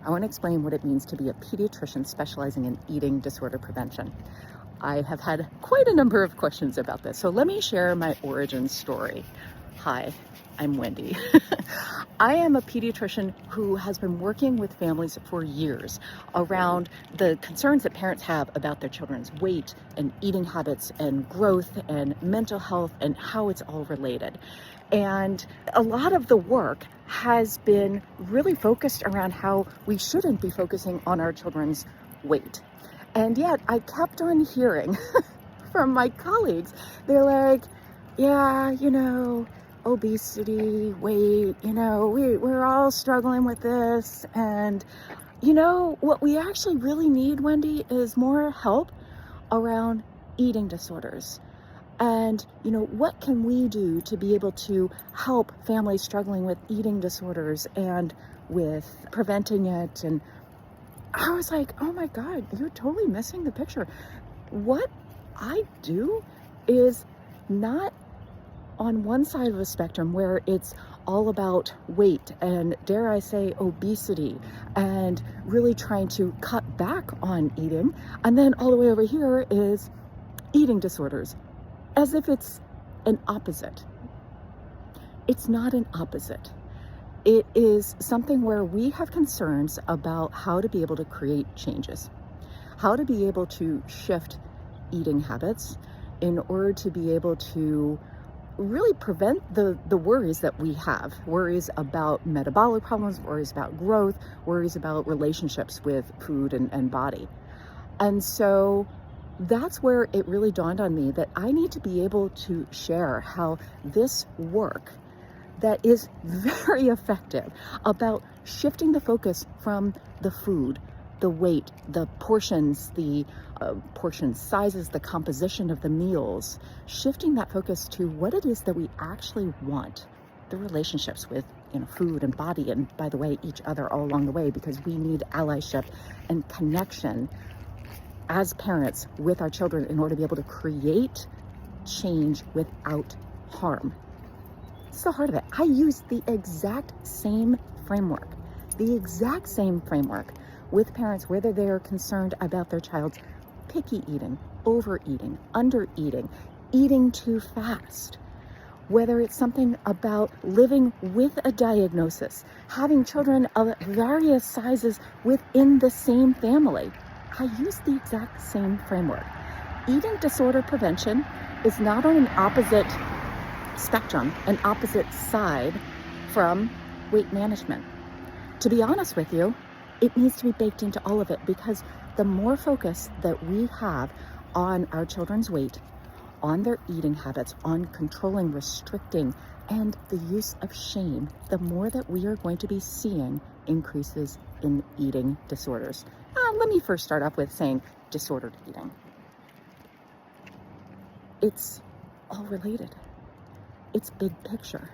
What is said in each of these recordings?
I want to explain what it means to be a pediatrician specializing in eating disorder prevention. I have had quite a number of questions about this, so let me share my origin story. Hi, I'm Wendy. I am a pediatrician who has been working with families for years around the concerns that parents have about their children's weight and eating habits and growth and mental health and how it's all related. And a lot of the work has been really focused around how we shouldn't be focusing on our children's weight. And yet I kept on hearing from my colleagues, they're like, yeah, obesity, weight, we're all struggling with this. And, what we actually really need, Wendy, is more help around eating disorders. And, what can we do to be able to help families struggling with eating disorders and with preventing it? And I was like, oh my God, you're totally missing the picture. What I do is not on one side of the spectrum where it's all about weight and, dare I say, obesity and really trying to cut back on eating. And then all the way over here is eating disorders, as if it's an opposite. It's not an opposite. It is something where we have concerns about how to be able to create changes, how to be able to shift eating habits in order to be able to really prevent the worries that we have, worries about metabolic problems, worries about growth, worries about relationships with food and body. And so that's where it really dawned on me that I need to be able to share how this work that is very effective about shifting the focus from the food, the weight, the portions, the portion sizes, the composition of the meals, shifting that focus to what it is that we actually want, the relationships with food and body, and by the way, each other all along the way, because we need allyship and connection as parents with our children in order to be able to create change without harm. It's the heart of it. I use the exact same framework with parents, whether they're concerned about their child's picky eating, overeating, undereating, eating too fast, whether it's something about living with a diagnosis, having children of various sizes within the same family. I use the exact same framework. Eating disorder prevention is not on an opposite spectrum, an opposite side from weight management. To be honest with you, it needs to be baked into all of it, because the more focus that we have on our children's weight, on their eating habits, on controlling, restricting, and the use of shame, the more that we are going to be seeing increases in eating disorders. Let me first start off with saying disordered eating. It's all related. It's big picture.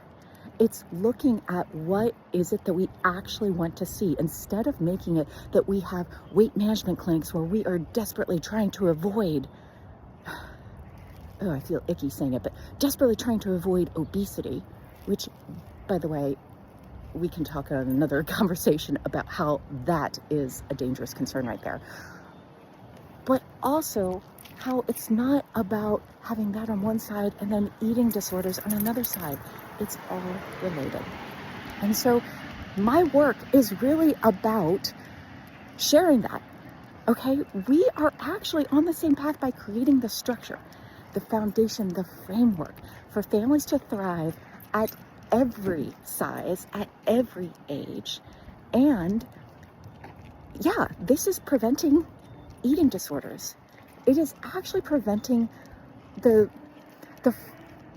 It's looking at what is it that we actually want to see, instead of making it that we have weight management clinics where we are desperately trying to avoid, I feel icky saying it, but desperately trying to avoid obesity, which, by the way, we can talk on another conversation about how that is a dangerous concern right there. But also how it's not about having that on one side and then eating disorders on another side. It's all related. And so my work is really about sharing that. Okay, we are actually on the same path by creating the structure, the foundation, the framework for families to thrive at every size, at every age. And yeah, this is preventing eating disorders. It is actually preventing the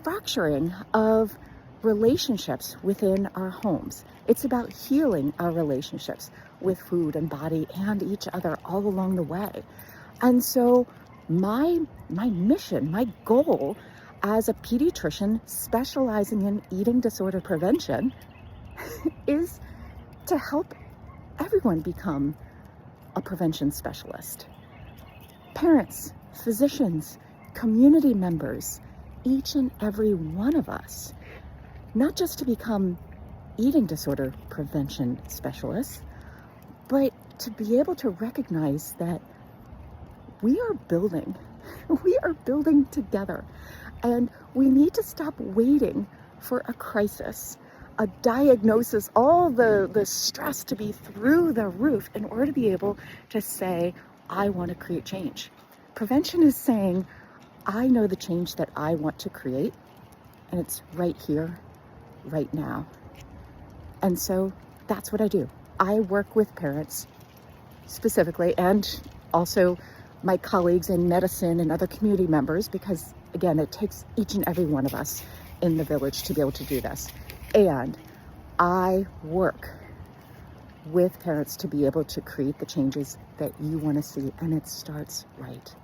fracturing of relationships within our homes. It's about healing our relationships with food and body and each other all along the way. And so my mission, my goal as a pediatrician specializing in eating disorder prevention is to help everyone become a prevention specialist. Parents, physicians, community members, each and every one of us, not just to become eating disorder prevention specialists, but to be able to recognize that we are building, we are building together, and we need to stop waiting for a crisis, a diagnosis, all the stress to be through the roof in order to be able to say, I want to create change. Prevention is saying, I know the change that I want to create, and it's right here, right now. And so that's what I do. I work with parents specifically, and also my colleagues in medicine and other community members, because again, it takes each and every one of us in the village to be able to do this. And I work with parents to be able to create the changes that you want to see, and it starts right